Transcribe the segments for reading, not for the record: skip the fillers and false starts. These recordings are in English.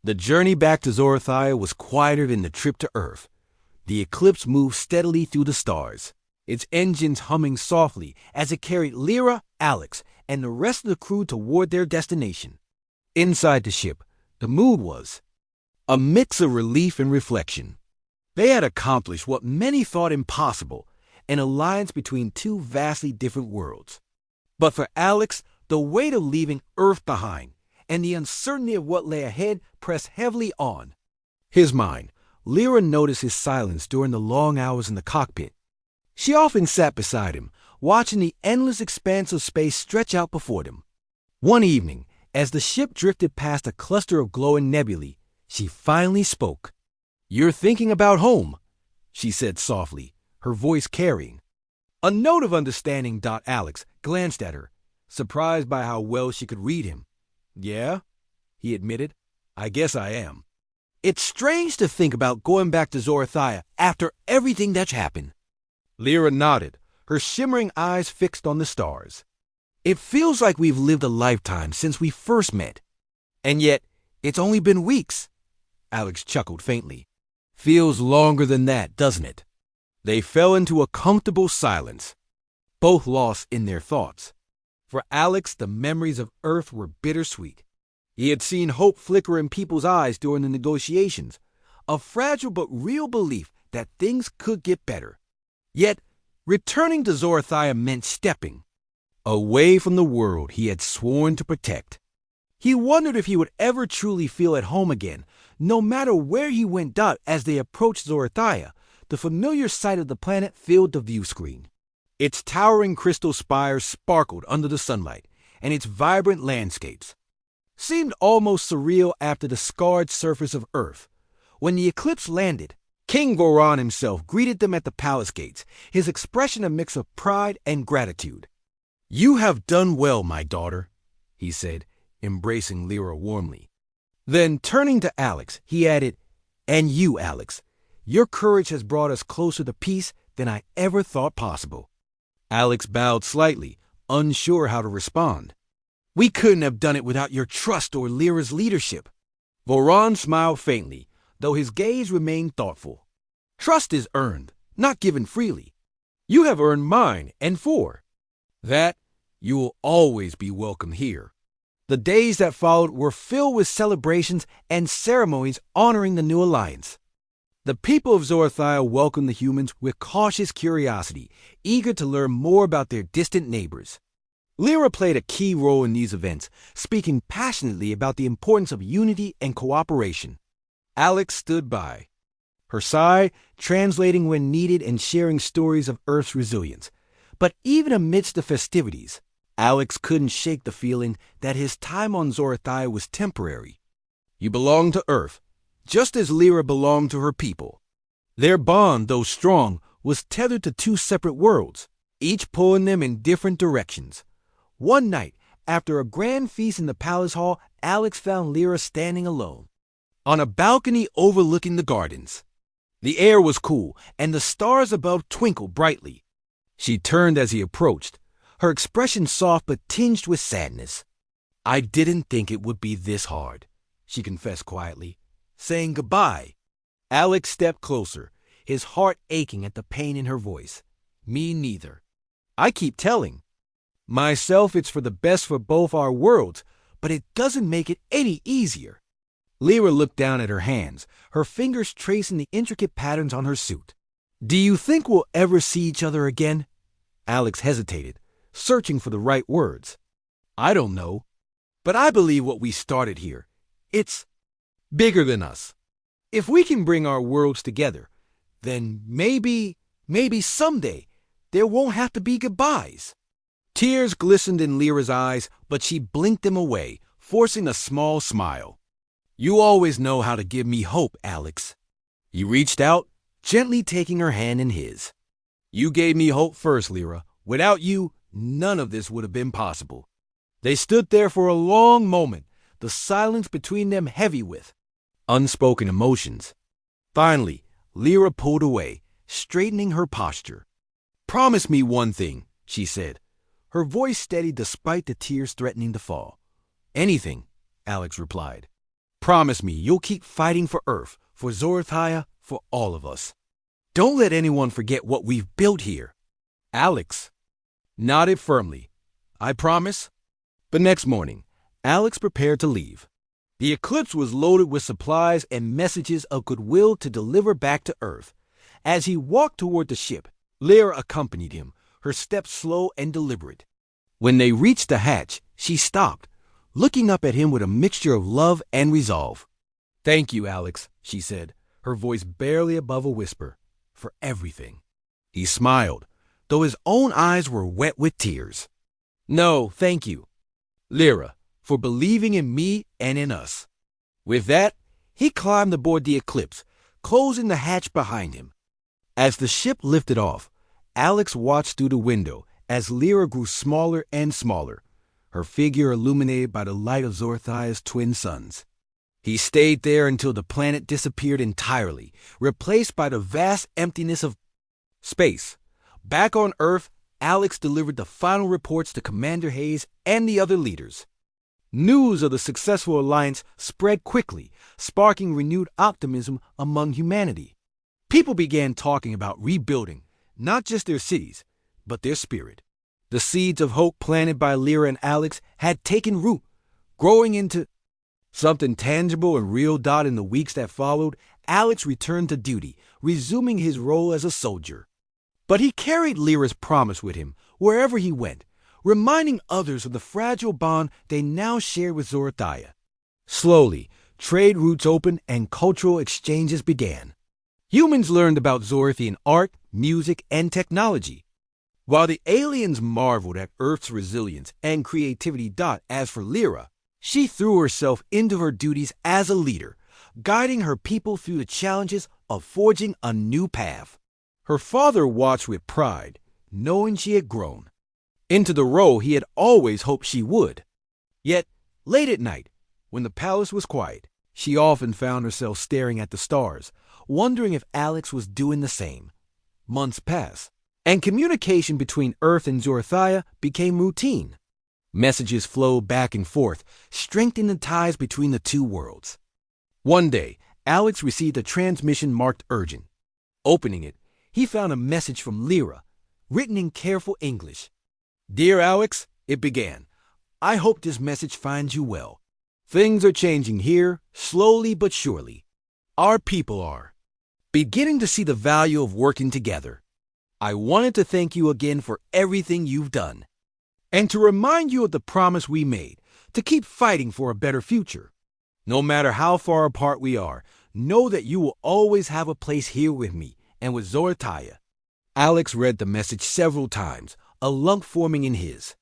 The journey back to Zorothia was quieter than the trip to Earth. The Eclipse moved steadily through the stars, its engines humming softly as it carried Lyra, Alex, and the rest of the crew toward their destination. Inside the ship, the mood was a mix of relief and reflection. They had accomplished what many thought impossible, an alliance between two vastly different worlds. But for Alex, the weight of leaving Earth behind and the uncertainty of what lay ahead pressed heavily on his mind. Lyra noticed his silence during the long hours in the cockpit. She often sat beside him, watching the endless expanse of space stretch out before them. One evening, as the ship drifted past a cluster of glowing nebulae, she finally spoke. "You're thinking about home," she said softly, her voice carrying a note of understanding. Alex glanced at her, surprised by how well she could read him. "Yeah," he admitted, "I guess I am. It's strange to think about going back to Zorothia after everything that's happened." Lyra nodded, her shimmering eyes fixed on the stars. "It feels like we've lived a lifetime since we first met. And yet, it's only been weeks." Alex chuckled faintly. "Feels longer than that, doesn't it?" They fell into a comfortable silence, both lost in their thoughts. For Alex, the memories of Earth were bittersweet. He had seen hope flicker in people's eyes during the negotiations, a fragile but real belief that things could get better. Yet, returning to Zorothia meant stepping away from the world he had sworn to protect. He wondered if he would ever truly feel at home again, no matter where he went. As they approached Zorothia, the familiar sight of the planet filled the view screen. Its towering crystal spires sparkled under the sunlight, and its vibrant landscapes seemed almost surreal after the scarred surface of Earth. When the Eclipse landed, King Voron himself greeted them at the palace gates, his expression a mix of pride and gratitude. "You have done well, my daughter," he said, embracing Lyra warmly. Then, turning to Alex, he added, "And you, Alex, your courage has brought us closer to peace than I ever thought possible." Alex bowed slightly, unsure how to respond. "We couldn't have done it without your trust or Lyra's leadership." Voron smiled faintly, though his gaze remained thoughtful. "Trust is earned, not given freely. You have earned mine, and for that, you will always be welcome here." The days that followed were filled with celebrations and ceremonies honoring the new alliance. The people of Zorothia welcomed the humans with cautious curiosity, eager to learn more about their distant neighbors. Lyra played a key role in these events, speaking passionately about the importance of unity and cooperation. Alex stood by, her side translating when needed and sharing stories of Earth's resilience. But even amidst the festivities, Alex couldn't shake the feeling that his time on Zorothia was temporary. He belonged to Earth, just as Lyra belonged to her people. Their bond, though strong, was tethered to two separate worlds, each pulling them in different directions. One night, after a grand feast in the palace hall, Alex found Lyra standing alone on a balcony overlooking the gardens. The air was cool, and the stars above twinkled brightly. She turned as he approached, her expression soft but tinged with sadness. "I didn't think it would be this hard," she confessed quietly. "Saying goodbye." Alex stepped closer, his heart aching at the pain in her voice. "Me neither. I keep telling myself it's for the best for both our worlds, but it doesn't make it any easier." Lyra looked down at her hands, her fingers tracing the intricate patterns on her suit. "Do you think we'll ever see each other again?" Alex hesitated, searching for the right words. "I don't know, but I believe what we started here, it's bigger than us. If we can bring our worlds together, then maybe someday there won't have to be goodbyes." Tears glistened in Lyra's eyes, but she blinked them away, forcing a small smile. "You always know how to give me hope, Alex." He reached out, gently taking her hand in his. "You gave me hope first, Lyra. Without you, none of this would have been possible." They stood there for a long moment, the silence between them heavy with unspoken emotions. Finally, Lyra pulled away, straightening her posture. "Promise me one thing," she said, her voice steady despite the tears threatening to fall. "Anything," Alex replied. Promise me you'll keep fighting for Earth, for Zorothia, for all of us. Don't let anyone forget what we've built here." Alex nodded firmly. "I promise." The next morning, Alex prepared to leave. The Eclipse was loaded with supplies and messages of goodwill to deliver back to Earth. As he walked toward the ship, Lyra accompanied him, her steps slow and deliberate. When they reached the hatch, she stopped, looking up at him with a mixture of love and resolve. "Thank you, Alex," she said, her voice barely above a whisper, "for everything." He smiled, though his own eyes were wet with tears. "No, thank you, Lyra, for believing in me and in us." With that, he climbed aboard the Eclipse, closing the hatch behind him. As the ship lifted off, Alex watched through the window as Lyra grew smaller and smaller, her figure illuminated by the light of Zorothia's twin suns. He stayed there until the planet disappeared entirely, replaced by the vast emptiness of space. Back on Earth, Alex delivered the final reports to Commander Hayes and the other leaders. News of the successful alliance spread quickly, sparking renewed optimism among humanity. People began talking about rebuilding, not just their cities, but their spirit. The seeds of hope planted by Lyra and Alex had taken root, growing into something tangible and real. In the weeks that followed, Alex returned to duty, resuming his role as a soldier. But he carried Lyra's promise with him wherever he went, reminding others of the fragile bond they now shared with Zorothia. Slowly, trade routes opened and cultural exchanges began. Humans learned about Zorothian art, music, and technology, while the aliens marveled at Earth's resilience and creativity. As for Lyra, she threw herself into her duties as a leader, guiding her people through the challenges of forging a new path. Her father watched with pride, knowing she had grown into the role he had always hoped she would. Yet, late at night, when the palace was quiet, she often found herself staring at the stars, wondering if Alex was doing the same. Months passed, and communication between Earth and Zorothia became routine. Messages flowed back and forth, strengthening the ties between the two worlds. One day, Alex received a transmission marked urgent. Opening it, he found a message from Lyra, written in careful English. "Dear Alex," it began, "I hope this message finds you well. Things are changing here, slowly but surely. Our people are beginning to see the value of working together. I wanted to thank you again for everything you've done, and to remind you of the promise we made to keep fighting for a better future. No matter how far apart we are, know that you will always have a place here with me and with Zorothia." Alex read the message several times, a lump forming in his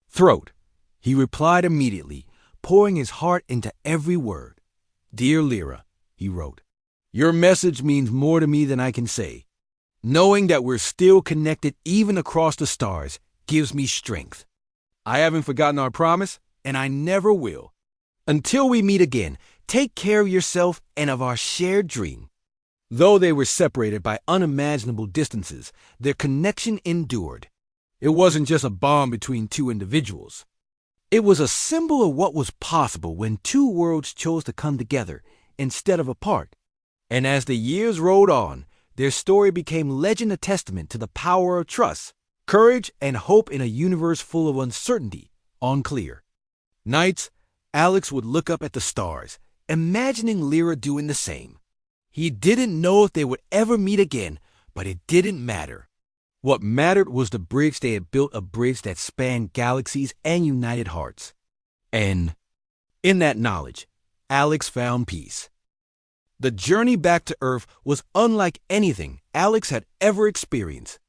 throat. He replied immediately, pouring his heart into every word. "Dear Lyra," he wrote, "your message means more to me than I can say. Knowing that we're still connected even across the stars gives me strength. I haven't forgotten our promise, and I never will. Until we meet again, take care of yourself and of our shared dream." Though they were separated by unimaginable distances, their connection endured. It wasn't just a bond between two individuals. It was a symbol of what was possible when two worlds chose to come together instead of apart. And as the years rolled on, their story became legend, a testament to the power of trust, courage, and hope in a universe full of uncertainty. Unclear nights, Alex would look up at the stars, imagining Lyra doing the same. He didn't know if they would ever meet again, but it didn't matter. What mattered was the bridge they had built, a bridge that spanned galaxies and united hearts. And in that knowledge, Alex found peace. The journey back to Earth was unlike anything Alex had ever experienced.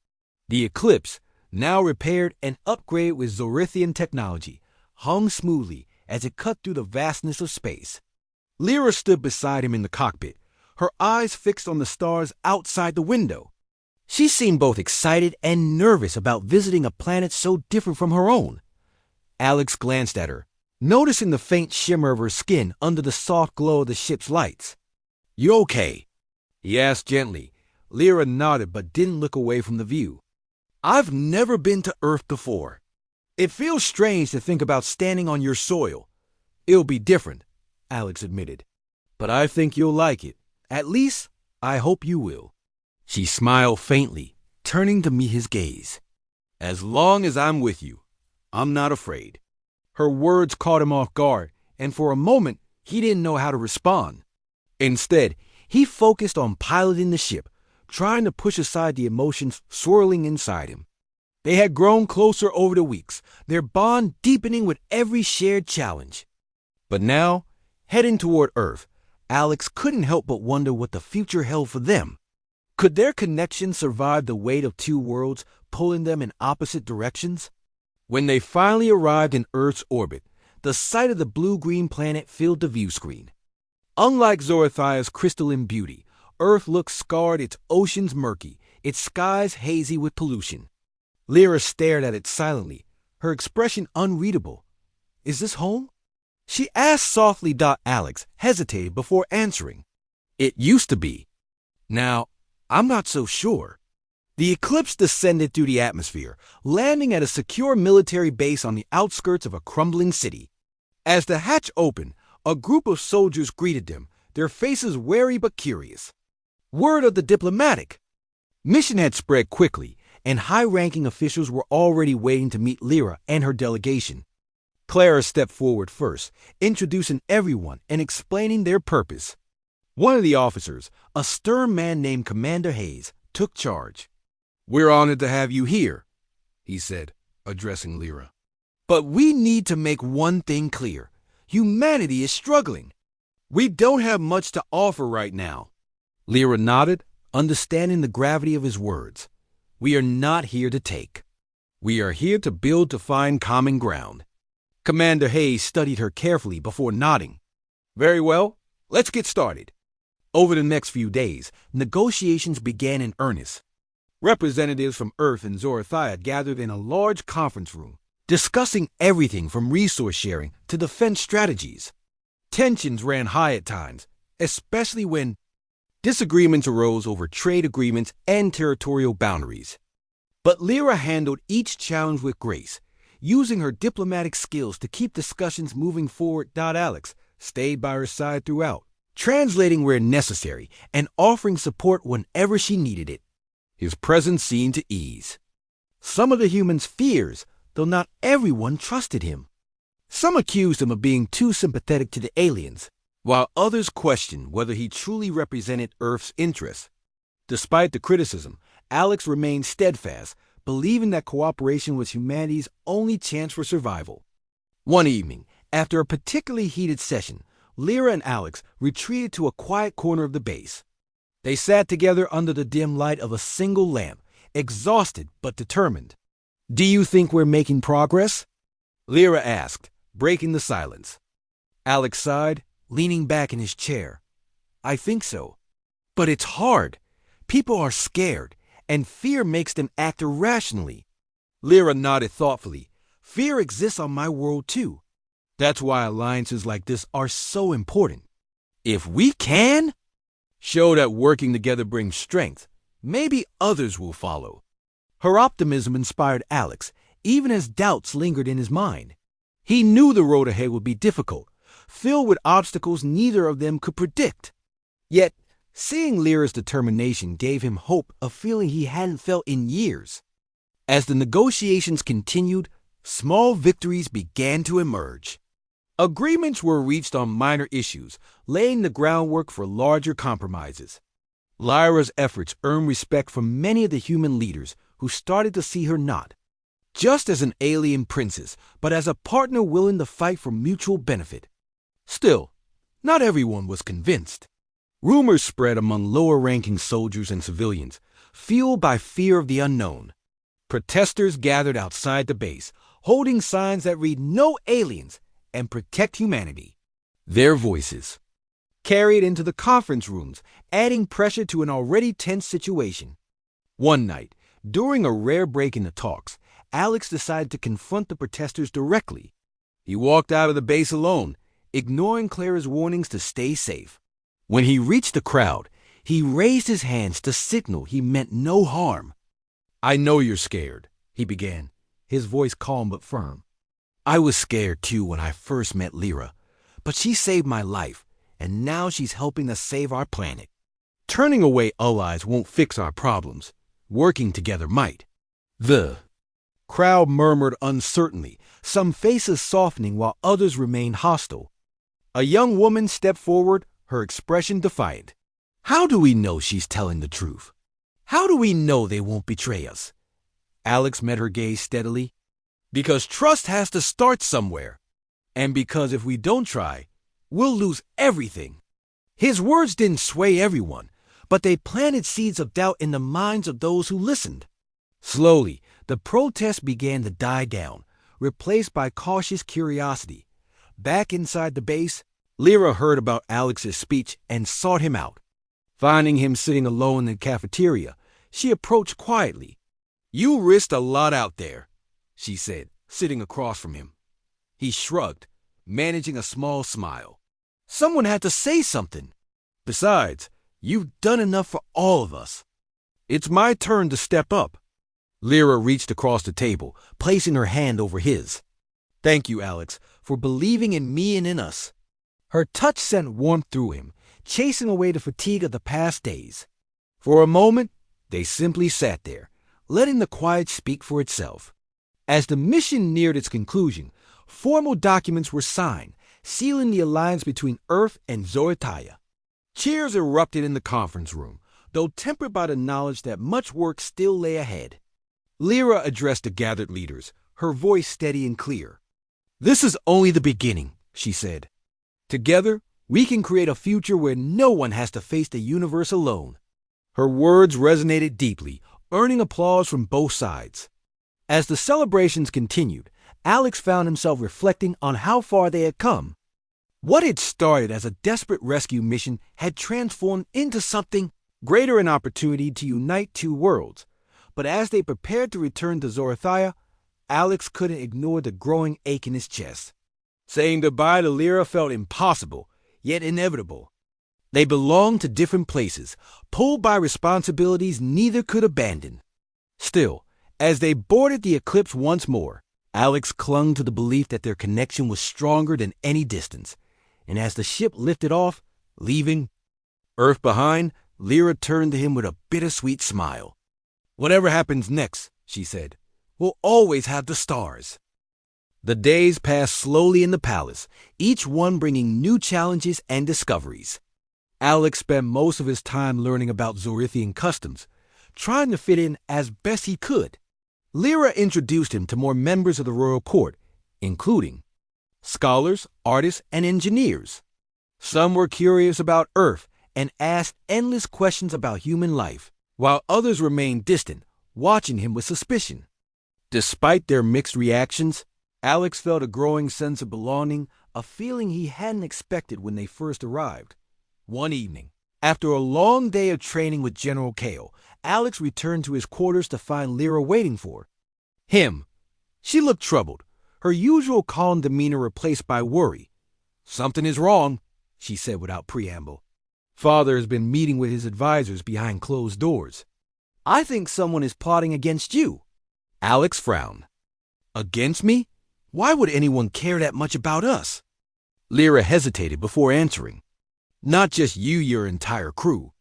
The Eclipse, now repaired and upgraded with Zorithian technology, hung smoothly as it cut through the vastness of space. Lyra stood beside him in the cockpit, her eyes fixed on the stars outside the window. She seemed both excited and nervous about visiting a planet so different from her own. Alex glanced at her, noticing the faint shimmer of her skin under the soft glow of the ship's lights. "You okay?" he asked gently. Lyra nodded but didn't look away from the view. "I've never been to Earth before. It feels strange to think about standing on your soil." "It'll be different," Alex admitted. but I think you'll like it. At least, I hope you will. She smiled faintly, turning to meet his gaze. As long as I'm with you, I'm not afraid. Her words caught him off guard, and for a moment, he didn't know how to respond. Instead, he focused on piloting the ship, trying to push aside the emotions swirling inside him. They had grown closer over the weeks, their bond deepening with every shared challenge. But now, heading toward Earth, Alex couldn't help but wonder what the future held for them. Could their connection survive the weight of two worlds pulling them in opposite directions? When they finally arrived in Earth's orbit, the sight of the blue-green planet filled the view screen. Unlike Zorathia's crystalline beauty, Earth looked scarred, its oceans murky, its skies hazy with pollution. Lyra stared at it silently, her expression unreadable. Is this home? She asked softly. Alex hesitated before answering. It used to be. Now, I'm not so sure. The eclipse descended through the atmosphere, landing at a secure military base on the outskirts of a crumbling city. As the hatch opened, a group of soldiers greeted them, their faces wary but curious. Word of the diplomatic. Mission had spread quickly, and high-ranking officials were already waiting to meet Lyra and her delegation. Clara stepped forward first, introducing everyone and explaining their purpose. One of the officers, a stern man named Commander Hayes, took charge. "We're honored to have you here," he said, addressing Lyra. "But we need to make one thing clear. Humanity is struggling. We don't have much to offer right now." Lyra nodded, understanding the gravity of his words. "We are not here to take. We are here to build to find common ground." Commander Hayes studied her carefully before nodding. "Very well, let's get started." Over the next few days, negotiations began in earnest. Representatives from Earth and Zorathia gathered in a large conference room, discussing everything from resource sharing to defense strategies. Tensions ran high at times, especially when disagreements arose over trade agreements and territorial boundaries. But Lyra handled each challenge with grace, using her diplomatic skills to keep discussions moving forward. Alex stayed by her side throughout, translating where necessary and offering support whenever she needed it. His presence seemed to ease some of the humans' fears, though not everyone trusted him. Some accused him of being too sympathetic to the aliens, while others questioned whether he truly represented Earth's interests. Despite the criticism, Alex remained steadfast, believing that cooperation was humanity's only chance for survival. One evening, after a particularly heated session, Lyra and Alex retreated to a quiet corner of the base. They sat together under the dim light of a single lamp, exhausted but determined. "Do you think we're making progress?" Lyra asked, breaking the silence. Alex sighed, leaning back in his chair. "I think so. But it's hard. People are scared, and fear makes them act irrationally." Lyra nodded thoughtfully. "Fear exists on my world too. That's why alliances like this are so important. If we can show that working together brings strength, maybe others will follow." Her optimism inspired Alex, even as doubts lingered in his mind. He knew the road ahead would be difficult, filled with obstacles neither of them could predict. Yet, seeing Lyra's determination gave him hope, a feeling he hadn't felt in years. As the negotiations continued, small victories began to emerge. Agreements were reached on minor issues, laying the groundwork for larger compromises. Lyra's efforts earned respect from many of the human leaders who started to see her not just as an alien princess, but as a partner willing to fight for mutual benefit. Still, not everyone was convinced. Rumors spread among lower-ranking soldiers and civilians, fueled by fear of the unknown. Protesters gathered outside the base, holding signs that read "No aliens" and "Protect humanity." Their voices carried into the conference rooms, adding pressure to an already tense situation. One night, during a rare break in the talks, Alex decided to confront the protesters directly. He walked out of the base alone, ignoring Clara's warnings to stay safe. When he reached the crowd, he raised his hands to signal he meant no harm. "I know you're scared," he began, his voice calm but firm. "I was scared too when I first met Lyra, but she saved my life, and now she's helping us save our planet. Turning away allies won't fix our problems. Working together might. The crowd murmured uncertainly, some faces softening while others remained hostile. A young woman stepped forward, her expression defiant. How do we know she's telling the truth? How do we know they won't betray us? Alex met her gaze steadily. Because trust has to start somewhere. And because if we don't try, we'll lose everything. His words didn't sway everyone, but they planted seeds of doubt in the minds of those who listened. Slowly, the protest began to die down, replaced by cautious curiosity. Back inside the base, Lyra heard about Alex's speech and sought him out. Finding him sitting alone in the cafeteria, she approached quietly. "You risked a lot out there," she said, sitting across from him. He shrugged, managing a small smile. "Someone had to say something. Besides, you've done enough for all of us. It's my turn to step up." Lyra reached across the table, placing her hand over his. "Thank you, Alex, for believing in me and in us." Her touch sent warmth through him, chasing away the fatigue of the past days. For a moment, they simply sat there, letting the quiet speak for itself. As the mission neared its conclusion, formal documents were signed, sealing the alliance between Earth and Zorathaya. Cheers erupted in the conference room, though tempered by the knowledge that much work still lay ahead. Lyra addressed the gathered leaders, her voice steady and clear. "This is only the beginning," she said. "Together, we can create a future where no one has to face the universe alone." Her words resonated deeply, earning applause from both sides. As the celebrations continued, Alex found himself reflecting on how far they had come. What had started as a desperate rescue mission had transformed into something greater, an opportunity to unite two worlds. But as they prepared to return to Zorathaya, Alex couldn't ignore the growing ache in his chest. Saying goodbye to Lyra felt impossible, yet inevitable. They belonged to different places, pulled by responsibilities neither could abandon. Still, as they boarded the Eclipse once more, Alex clung to the belief that their connection was stronger than any distance. And as the ship lifted off, leaving Earth behind, Lyra turned to him with a bittersweet smile. "Whatever happens next," she said, "we'll always have the stars." The days passed slowly in the palace, each one bringing new challenges and discoveries. Alex spent most of his time learning about Zorithian customs, trying to fit in as best he could. Lyra introduced him to more members of the royal court, including scholars, artists, and engineers. Some were curious about Earth and asked endless questions about human life, while others remained distant, watching him with suspicion. Despite their mixed reactions, Alex felt a growing sense of belonging, a feeling he hadn't expected when they first arrived. One evening, after a long day of training with General Kale, Alex returned to his quarters to find Lyra waiting for him. She looked troubled, her usual calm demeanor replaced by worry. "Something is wrong," she said without preamble. "Father has been meeting with his advisors behind closed doors. I think someone is plotting against you." Alex frowned. "Against me? Why would anyone care that much about us?" Lyra hesitated before answering. "Not just you, your entire crew.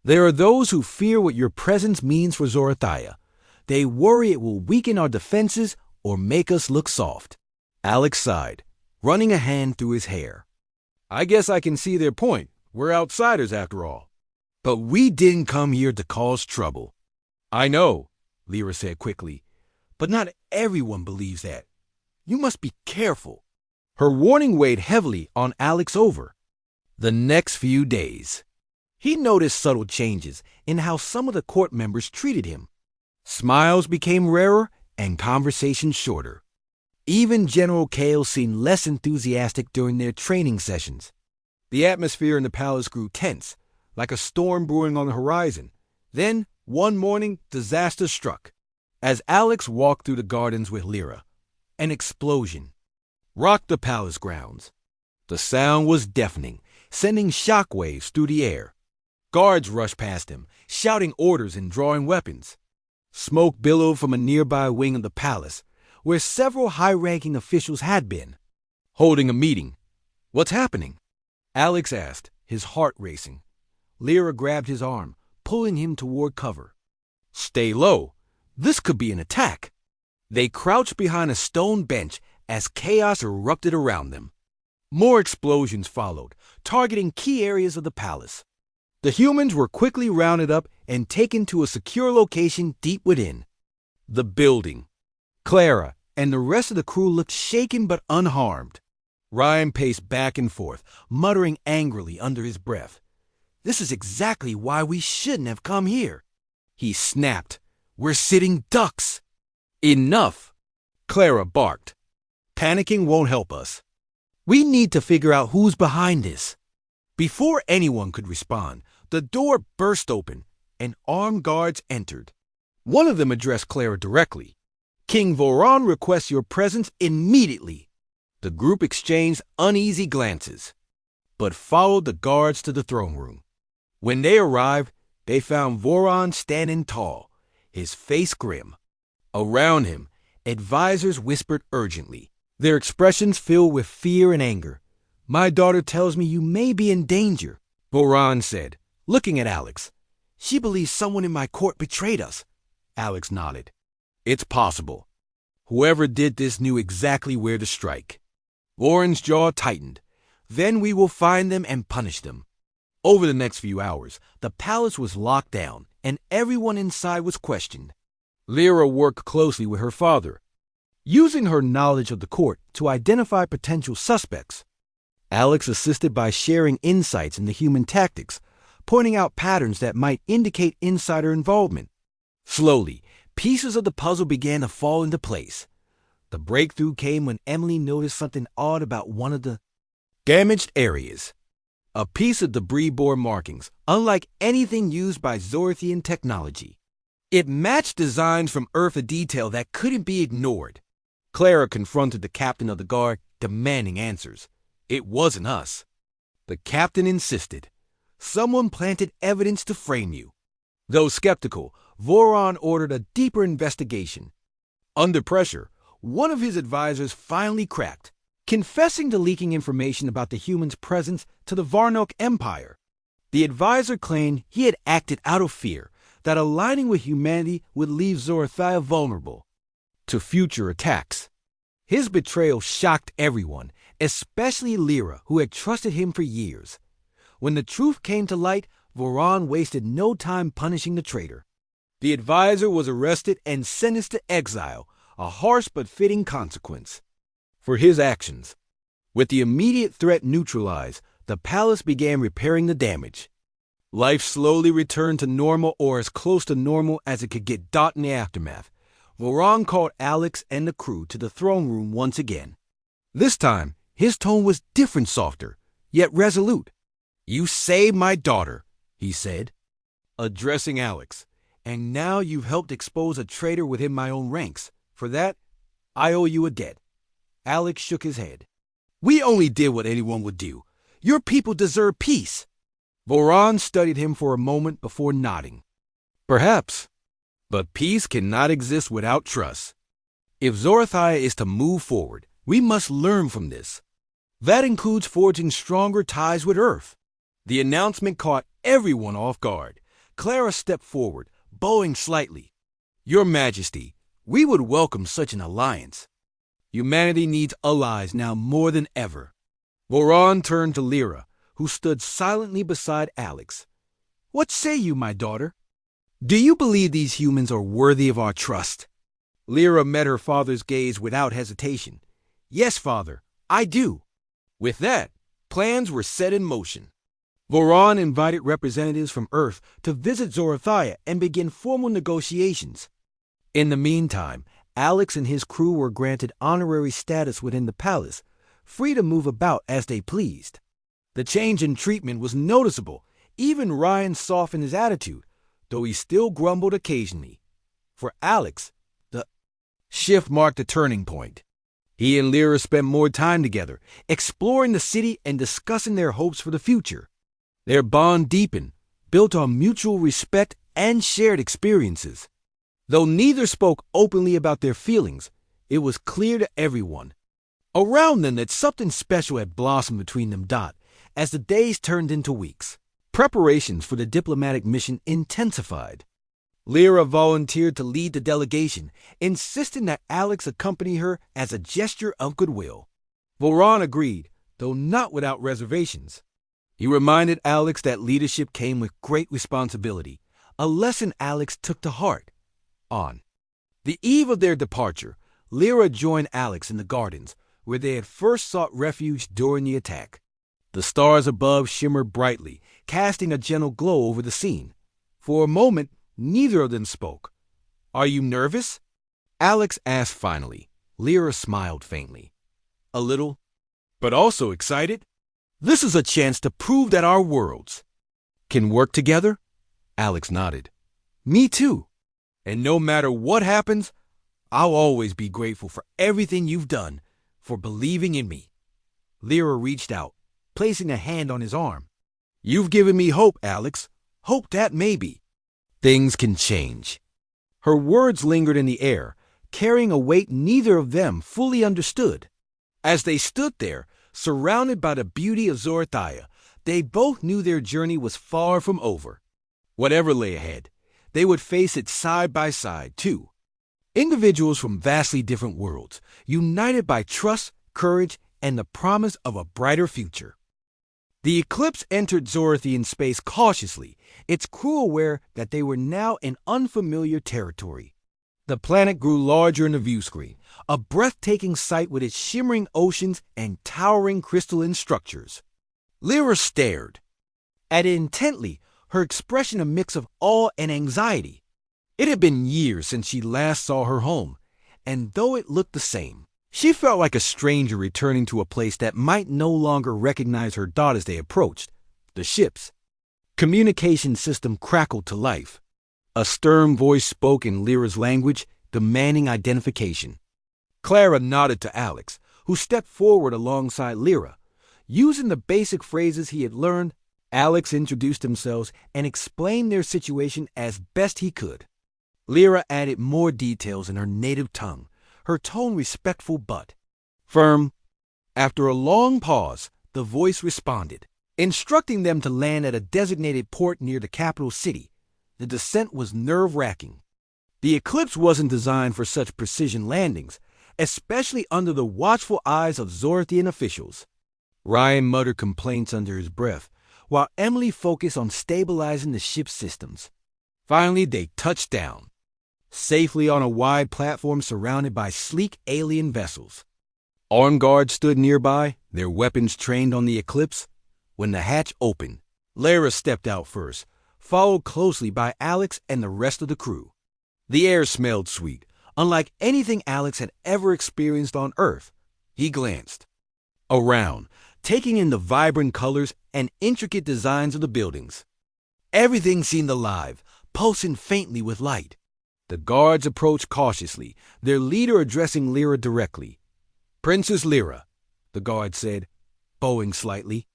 There are those who fear what your presence means for Zorathaya. They worry it will weaken our defenses or make us look soft." Alex sighed, running a hand through his hair. "I guess I can see their point. We're outsiders after all. But we didn't come here to cause trouble." "I know," Lyra said quickly, "but not everyone believes that. You must be careful." Her warning weighed heavily on Alex over the next few days. He noticed subtle changes in how some of the court members treated him. Smiles became rarer and conversations shorter. Even General Kale seemed less enthusiastic during their training sessions. The atmosphere in the palace grew tense, like a storm brewing on the horizon. Then, one morning, disaster struck. As Alex walked through the gardens with Lyra, an explosion rocked the palace grounds. The sound was deafening, sending shockwaves through the air. Guards rushed past him, shouting orders and drawing weapons. Smoke billowed from a nearby wing of the palace, where several high-ranking officials had been, holding a meeting. "What's happening?" Alex asked, his heart racing. Lyra grabbed his arm, pulling him toward cover. Stay low. This could be an attack. They crouched behind a stone bench as chaos erupted around them. More explosions followed, targeting key areas of the palace. The humans were quickly rounded up and taken to a secure location deep within the building. Clara and the rest of the crew looked shaken but unharmed. Ryan paced back and forth, muttering angrily under his breath. This is exactly why we shouldn't have come here. He snapped. We're sitting ducks. Enough, Clara barked. Panicking won't help us. We need to figure out who's behind this. Before anyone could respond, the door burst open and armed guards entered. One of them addressed Clara directly. King Voron requests your presence immediately. The group exchanged uneasy glances, but followed the guards to the throne room. When they arrived, they found Voron standing tall, his face grim. Around him, advisors whispered urgently, their expressions filled with fear and anger. My daughter tells me you may be in danger, Voron said, looking at Alex. She believes someone in my court betrayed us. Alex nodded. It's possible. Whoever did this knew exactly where to strike. Voron's jaw tightened. Then we will find them and punish them. Over the next few hours, the palace was locked down, and everyone inside was questioned. Lyra worked closely with her father, using her knowledge of the court to identify potential suspects. Alex assisted by sharing insights into human tactics, pointing out patterns that might indicate insider involvement. Slowly, pieces of the puzzle began to fall into place. The breakthrough came when Emily noticed something odd about one of the damaged areas. A piece of debris bore markings, unlike anything used by Zorthian technology. It matched designs from Earth a detail that couldn't be ignored. Clara confronted the captain of the guard, demanding answers. It wasn't us. The captain insisted. Someone planted evidence to frame you. Though skeptical, Voron ordered a deeper investigation. Under pressure, one of his advisors finally cracked, confessing to leaking information about the humans' presence to the Varnok Empire. The advisor claimed he had acted out of fear that aligning with humanity would leave Zorothia vulnerable to future attacks. His betrayal shocked everyone, especially Lyra, who had trusted him for years. When the truth came to light, Voron wasted no time punishing the traitor. The advisor was arrested and sentenced to exile, a harsh but fitting consequence for his actions. With the immediate threat neutralized, the palace began repairing the damage. Life slowly returned to normal, or as close to normal as it could get. In the aftermath, Voron called Alex and the crew to the throne room once again. This time, his tone was different, softer, yet resolute. You saved my daughter, he said, addressing Alex, and now you've helped expose a traitor within my own ranks. For that, I owe you a debt. Alex shook his head. We only did what anyone would do. Your people deserve peace. Voron studied him for a moment before nodding. Perhaps. But peace cannot exist without trust. If Zorothia is to move forward, we must learn from this. That includes forging stronger ties with Earth. The announcement caught everyone off guard. Clara stepped forward, bowing slightly. Your Majesty, we would welcome such an alliance. Humanity needs allies now more than ever. Voron turned to Lyra, who stood silently beside Alex. What say you, my daughter? Do you believe these humans are worthy of our trust? Lyra met her father's gaze without hesitation. Yes, father, I do. With that, plans were set in motion. Voron invited representatives from Earth to visit Zorothia and begin formal negotiations. In the meantime, Alex and his crew were granted honorary status within the palace, free to move about as they pleased. The change in treatment was noticeable. Even Ryan softened his attitude, though he still grumbled occasionally. For Alex, the shift marked a turning point. He and Lyra spent more time together, exploring the city and discussing their hopes for the future. Their bond deepened, built on mutual respect and shared experiences. Though neither spoke openly about their feelings, it was clear to everyone around them that something special had blossomed between them. as the days turned into weeks. Preparations for the diplomatic mission intensified. Lyra volunteered to lead the delegation, insisting that Alex accompany her as a gesture of goodwill. Voron agreed, though not without reservations. He reminded Alex that leadership came with great responsibility, a lesson Alex took to heart. On the eve of their departure, Lyra joined Alex in the gardens, where they had first sought refuge during the attack. The stars above shimmered brightly, casting a gentle glow over the scene. For a moment, neither of them spoke. "Are you nervous?" Alex asked finally. Lyra smiled faintly. "A little, but also excited. This is a chance to prove that our worlds can work together." Alex nodded. "Me too. And no matter what happens, I'll always be grateful for everything you've done, for believing in me." Lyra reached out, placing a hand on his arm. "You've given me hope, Alex. Hope that maybe things can change." Her words lingered in the air, carrying a weight neither of them fully understood. As they stood there, surrounded by the beauty of Zorothia, they both knew their journey was far from over. Whatever lay ahead, they would face it side by side, too. Individuals from vastly different worlds, united by trust, courage, and the promise of a brighter future. The Eclipse entered Zorothian space cautiously, its crew aware that they were now in unfamiliar territory. The planet grew larger in the view screen, a breathtaking sight with its shimmering oceans and towering crystalline structures. Lyra stared at it intently, her expression a mix of awe and anxiety. It had been years since she last saw her home, and though it looked the same, she felt like a stranger returning to a place that might no longer recognize her dot as they approached. The ship's communication system crackled to life. A stern voice spoke in Lyra's language, demanding identification. Clara nodded to Alex, who stepped forward alongside Lyra. Using the basic phrases he had learned, Alex introduced themselves and explained their situation as best he could. Lyra added more details in her native tongue, her tone respectful but firm. After a long pause, the voice responded, instructing them to land at a designated port near the capital city. The descent was nerve-wracking. The Eclipse wasn't designed for such precision landings, especially under the watchful eyes of Zorothian officials. Ryan muttered complaints under his breath, while Emily focused on stabilizing the ship's systems. Finally, they touched down, safely on a wide platform surrounded by sleek alien vessels. Armed guards stood nearby, their weapons trained on the Eclipse. When the hatch opened, Lyra stepped out first, followed closely by Alex and the rest of the crew. The air smelled sweet, unlike anything Alex had ever experienced on Earth. He glanced around, taking in the vibrant colors and intricate designs of the buildings. Everything seemed alive, pulsing faintly with light. The guards approached cautiously, their leader addressing Lyra directly. "Princess Lyra," the guard said, bowing slightly.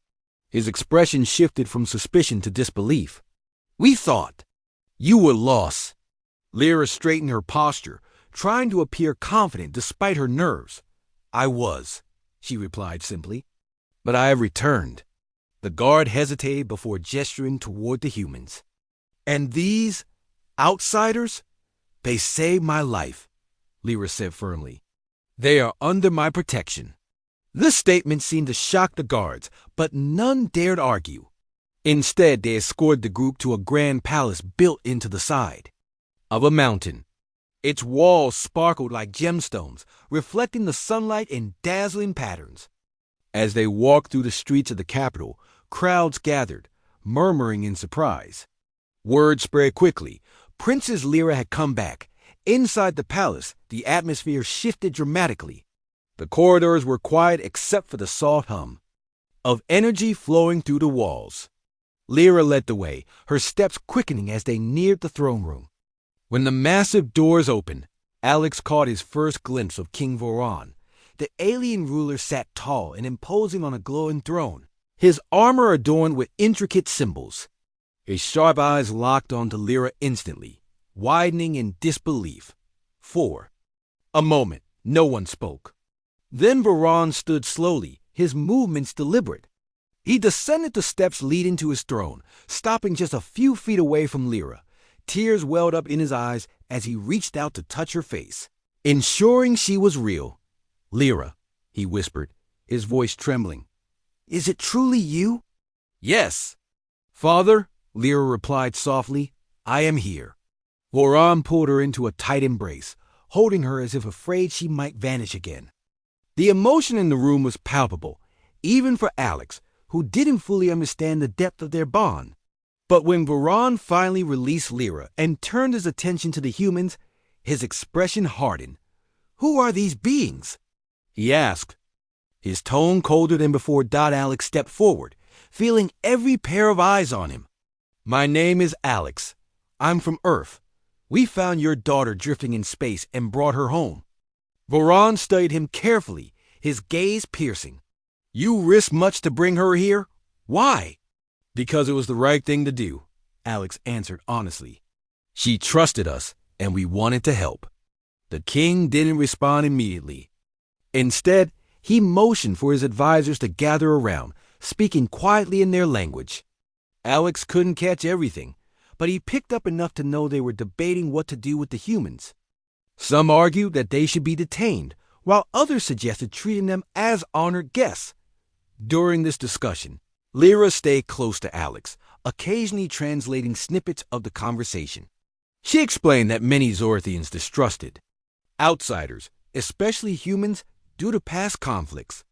His expression shifted from suspicion to disbelief. "We thought you were lost." Lyra straightened her posture, trying to appear confident despite her nerves. "I was," she replied simply, "but I have returned." The guard hesitated before gesturing toward the humans. "And these outsiders? They saved my life," Lyra said firmly. "They are under my protection." This statement seemed to shock the guards, but none dared argue. Instead, they escorted the group to a grand palace built into the side of a mountain. Its walls sparkled like gemstones, reflecting the sunlight in dazzling patterns. As they walked through the streets of the capital, crowds gathered, murmuring in surprise. Word spread quickly. Princess Lyra had come back. Inside the palace, the atmosphere shifted dramatically. The corridors were quiet except for the soft hum of energy flowing through the walls. Lyra led the way, her steps quickening as they neared the throne room. When the massive doors opened, Alex caught his first glimpse of King Voron. The alien ruler sat tall and imposing on a glowing throne, his armor adorned with intricate symbols. His sharp eyes locked onto Lyra instantly, widening in disbelief. For a moment, no one spoke. Then Voron stood slowly, his movements deliberate. He descended the steps leading to his throne, stopping just a few feet away from Lyra. Tears welled up in his eyes as he reached out to touch her face, ensuring she was real. "Lyra," he whispered, his voice trembling. "Is it truly you?" "Yes." "Father," Lyra replied softly, "I am here." Voron pulled her into a tight embrace, holding her as if afraid she might vanish again. The emotion in the room was palpable, even for Alex, who didn't fully understand the depth of their bond. But when Voron finally released Lyra and turned his attention to the humans, his expression hardened. "Who are these beings?" he asked, his tone colder than before. Alex stepped forward, feeling every pair of eyes on him. "My name is Alex. I'm from Earth. We found your daughter drifting in space and brought her home." Voron studied him carefully, his gaze piercing. "You risked much to bring her here? Why?" "Because it was the right thing to do," Alex answered honestly. "She trusted us, and we wanted to help." The king didn't respond immediately. Instead, he motioned for his advisors to gather around, speaking quietly in their language. Alex couldn't catch everything, but he picked up enough to know they were debating what to do with the humans. Some argued that they should be detained, while others suggested treating them as honored guests. During this discussion, Lyra stayed close to Alex, occasionally translating snippets of the conversation. She explained that many Zorthians distrusted outsiders, especially humans, due to past conflicts.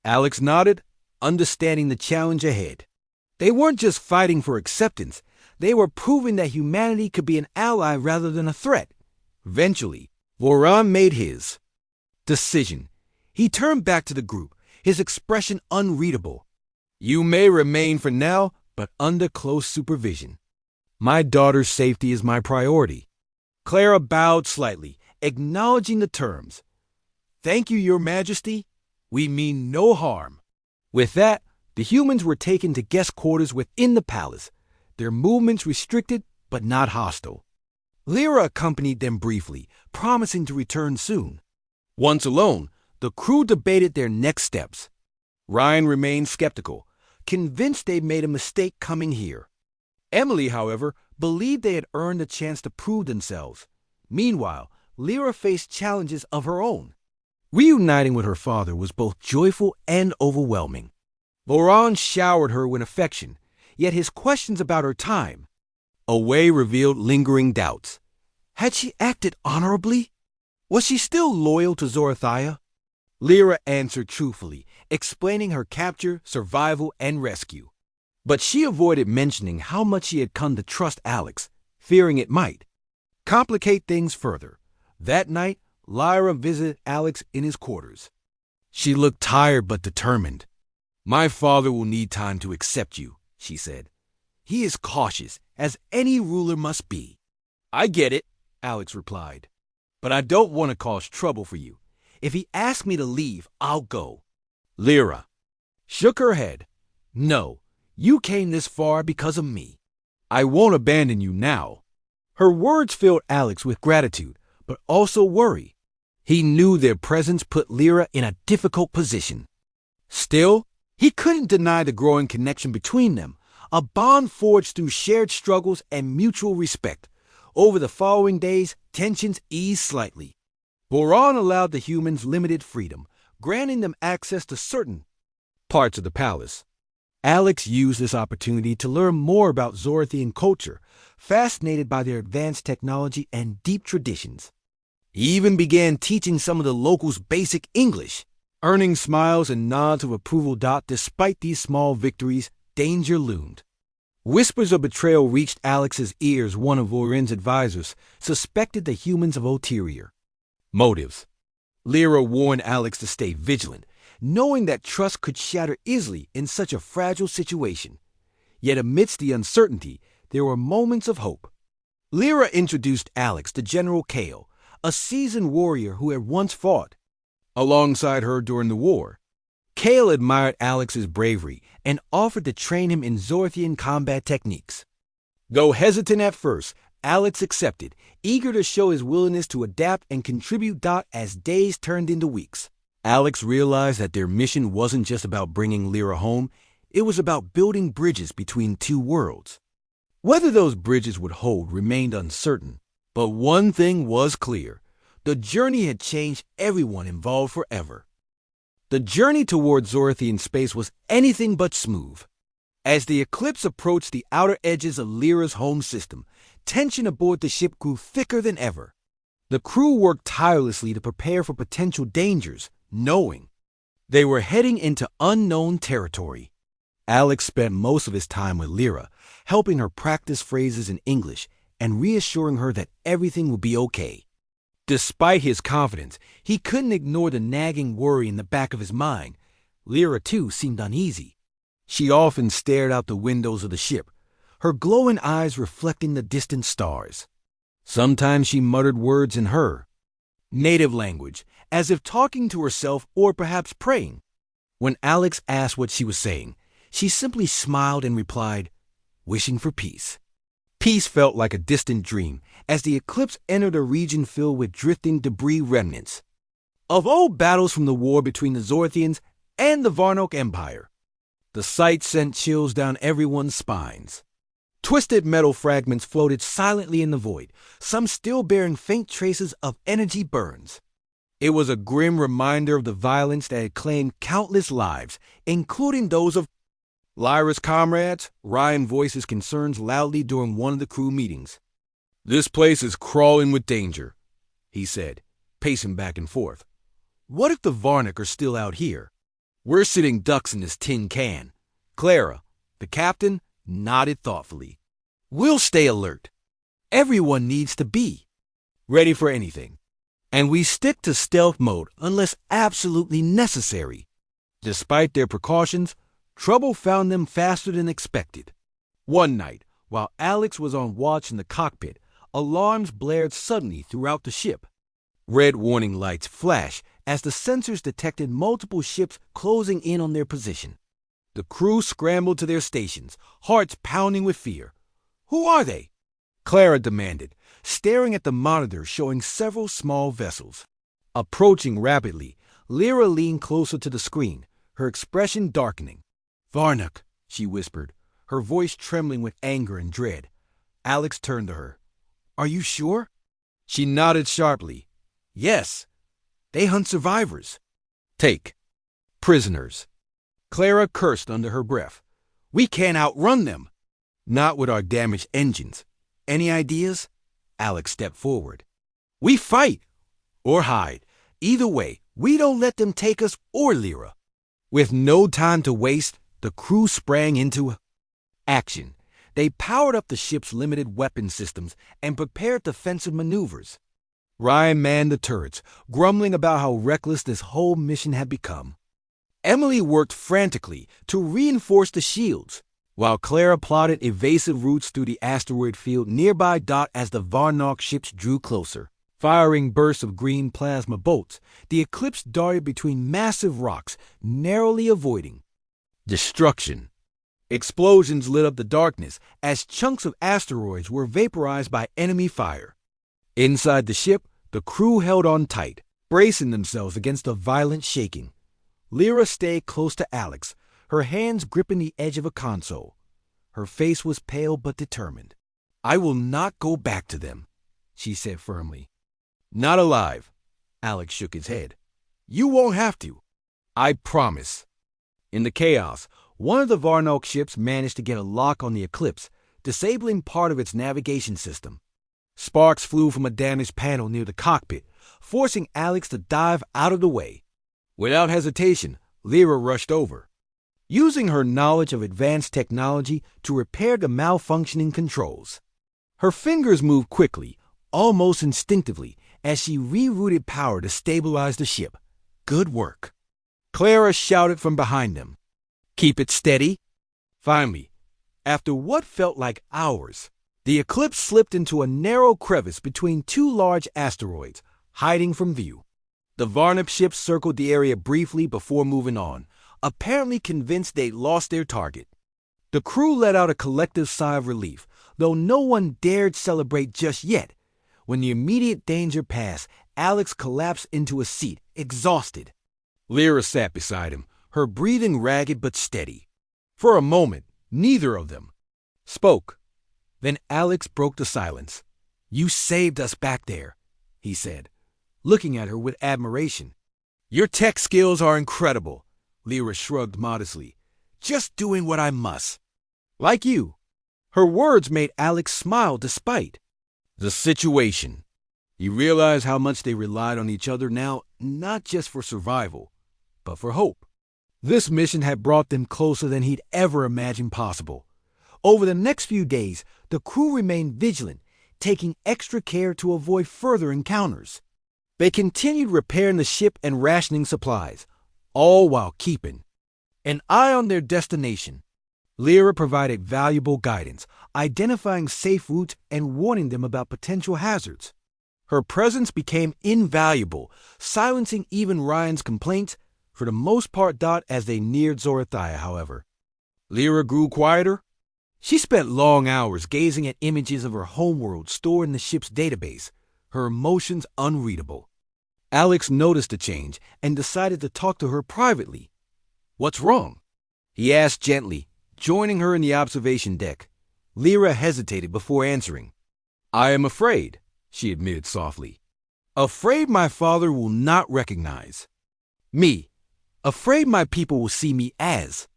Alex nodded, understanding the challenge ahead. They weren't just fighting for acceptance, they were proving that humanity could be an ally rather than a threat. Eventually, Voron made his decision. He turned back to the group, his expression unreadable. "You may remain for now, but under close supervision. My daughter's safety is my priority." Clara bowed slightly, acknowledging the terms. "Thank you, Your Majesty. We mean no harm." With that, the humans were taken to guest quarters within the palace, their movements restricted but not hostile. Lyra accompanied them briefly, promising to return soon. Once alone, the crew debated their next steps. Ryan remained skeptical, convinced they'd made a mistake coming here. Emily, however, believed they had earned a chance to prove themselves. Meanwhile, Lyra faced challenges of her own. Reuniting with her father was both joyful and overwhelming. Voron showered her with affection, yet his questions about her time away revealed lingering doubts. Had she acted honorably? Was she still loyal to Zorothia? Lyra answered truthfully, explaining her capture, survival, and rescue. But she avoided mentioning how much she had come to trust Alex, fearing it might complicate things further. That night, Lyra visited Alex in his quarters. She looked tired but determined. "My father will need time to accept you," she said. "He is cautious, as any ruler must be." "I get it," Alex replied. "But I don't want to cause trouble for you. If he asks me to leave, I'll go." Lyra shook her head. "No, you came this far because of me. I won't abandon you now." Her words filled Alex with gratitude, but also worry. He knew their presence put Lyra in a difficult position. Still, he couldn't deny the growing connection between them, a bond forged through shared struggles and mutual respect. Over the following days, tensions eased slightly. Voron allowed the humans limited freedom, granting them access to certain parts of the palace. Alex used this opportunity to learn more about Zorthian culture, fascinated by their advanced technology and deep traditions. He even began teaching some of the locals basic English, earning smiles and nods of approval. Despite these small victories, danger loomed. Whispers of betrayal reached Alex's ears. One of Voron's advisors suspected the humans of ulterior motives. Lyra warned Alex to stay vigilant, knowing that trust could shatter easily in such a fragile situation. Yet amidst the uncertainty, there were moments of hope. Lyra introduced Alex to General Kale, a seasoned warrior who had once fought alongside her during the war. Kale admired Alex's bravery and offered to train him in Zorthian combat techniques. Though hesitant at first, Alex accepted, eager to show his willingness to adapt and contribute. As days turned into weeks, Alex realized that their mission wasn't just about bringing Lyra home, It was about building bridges between two worlds. Whether those bridges would hold remained uncertain, but one thing was clear. The journey had changed everyone involved forever. The journey toward Zorthian space was anything but smooth. As the Eclipse approached the outer edges of Lyra's home system, tension aboard the ship grew thicker than ever. The crew worked tirelessly to prepare for potential dangers, knowing they were heading into unknown territory. Alex spent most of his time with Lyra, helping her practice phrases in English and reassuring her that everything would be okay. Despite his confidence, he couldn't ignore the nagging worry in the back of his mind. Lyra, too, seemed uneasy. She often stared out the windows of the ship, her glowing eyes reflecting the distant stars. Sometimes she muttered words in her native language, as if talking to herself or perhaps praying. When Alex asked what she was saying, she simply smiled and replied, wishing for peace. Peace felt like a distant dream as the Eclipse entered a region filled with drifting debris remnants of old battles from the war between the Zorthians and the Varnok Empire. The sight sent chills down everyone's spines. Twisted metal fragments floated silently in the void, some still bearing faint traces of energy burns. It was a grim reminder of the violence that had claimed countless lives, including those of Lyra's comrades. Ryan voiced his concerns loudly during one of the crew meetings. "This place is crawling with danger," he said, pacing back and forth. "What if the Varnok are still out here? We're sitting ducks in this tin can." Clara, the captain, nodded thoughtfully. "We'll stay alert. Everyone needs to be ready for anything. And we stick to stealth mode unless absolutely necessary." Despite their precautions, trouble found them faster than expected. One night, while Alex was on watch in the cockpit, alarms blared suddenly throughout the ship. Red warning lights flashed as the sensors detected multiple ships closing in on their position. The crew scrambled to their stations, hearts pounding with fear. "Who are they?" Clara demanded, staring at the monitor showing several small vessels. Approaching rapidly, Lyra leaned closer to the screen, her expression darkening. "Varnok," she whispered, her voice trembling with anger and dread. Alex turned to her. "Are you sure?" She nodded sharply. "Yes. They hunt survivors. Take prisoners." Clara cursed under her breath. "We can't outrun them." "Not with our damaged engines. Any ideas?" Alex stepped forward. "We fight or hide. Either way, we don't let them take us or Lyra." With no time to waste, the crew sprang into action. They powered up the ship's limited weapon systems and prepared defensive maneuvers. Ryan manned the turrets, grumbling about how reckless this whole mission had become. Emily worked frantically to reinforce the shields, while Clara plotted evasive routes through the asteroid field nearby as the Varnok ships drew closer. Firing bursts of green plasma bolts, the Eclipse darted between massive rocks, narrowly avoiding destruction. Explosions lit up the darkness as chunks of asteroids were vaporized by enemy fire. Inside the ship, the crew held on tight, bracing themselves against the violent shaking. Lyra stayed close to Alex, her hands gripping the edge of a console. Her face was pale but determined. "I will not go back to them," she said firmly. "Not alive." Alex shook his head. "You won't have to. I promise." In the chaos, one of the Varnok ships managed to get a lock on the Eclipse, disabling part of its navigation system. Sparks flew from a damaged panel near the cockpit, forcing Alex to dive out of the way. Without hesitation, Lyra rushed over, using her knowledge of advanced technology to repair the malfunctioning controls. Her fingers moved quickly, almost instinctively, as she rerouted power to stabilize the ship. "Good work." Clara shouted from behind them. "Keep it steady." Finally, after what felt like hours, the Eclipse slipped into a narrow crevice between two large asteroids, hiding from view. The Varnok ships circled the area briefly before moving on, apparently convinced they'd lost their target. The crew let out a collective sigh of relief, though no one dared celebrate just yet. When the immediate danger passed, Alex collapsed into a seat, exhausted. Lyra sat beside him, her breathing ragged but steady. For a moment, neither of them spoke. Then Alex broke the silence. "You saved us back there," he said, looking at her with admiration. "Your tech skills are incredible," Lyra shrugged modestly. "Just doing what I must." "Like you." Her words made Alex smile despite the situation. He realized how much they relied on each other now, not just for survival, but for hope. This mission had brought them closer than he'd ever imagined possible. Over the next few days, the crew remained vigilant, taking extra care to avoid further encounters. They continued repairing the ship and rationing supplies, all while keeping an eye on their destination. Lyra provided valuable guidance, identifying safe routes and warning them about potential hazards. Her presence became invaluable, silencing even Ryan's complaints, for the most part as they neared Zorathia, however. Lyra grew quieter. She spent long hours gazing at images of her homeworld stored in the ship's database, her emotions unreadable. Alex noticed the change and decided to talk to her privately. "What's wrong?" he asked gently, joining her in the observation deck. Lyra hesitated before answering. "I am afraid," she admitted softly. "Afraid my father will not recognize me. Afraid my people will see me as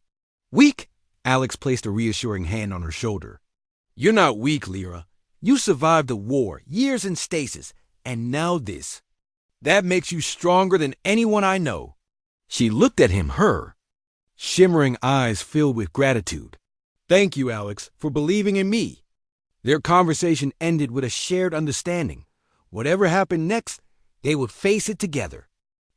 weak." Alex placed a reassuring hand on her shoulder. "You're not weak, Lyra. You survived a war, years in stasis, and now this. That makes you stronger than anyone I know." She looked at him, her shimmering eyes filled with gratitude. "Thank you, Alex, for believing in me." Their conversation ended with a shared understanding. Whatever happened next, they would face it together.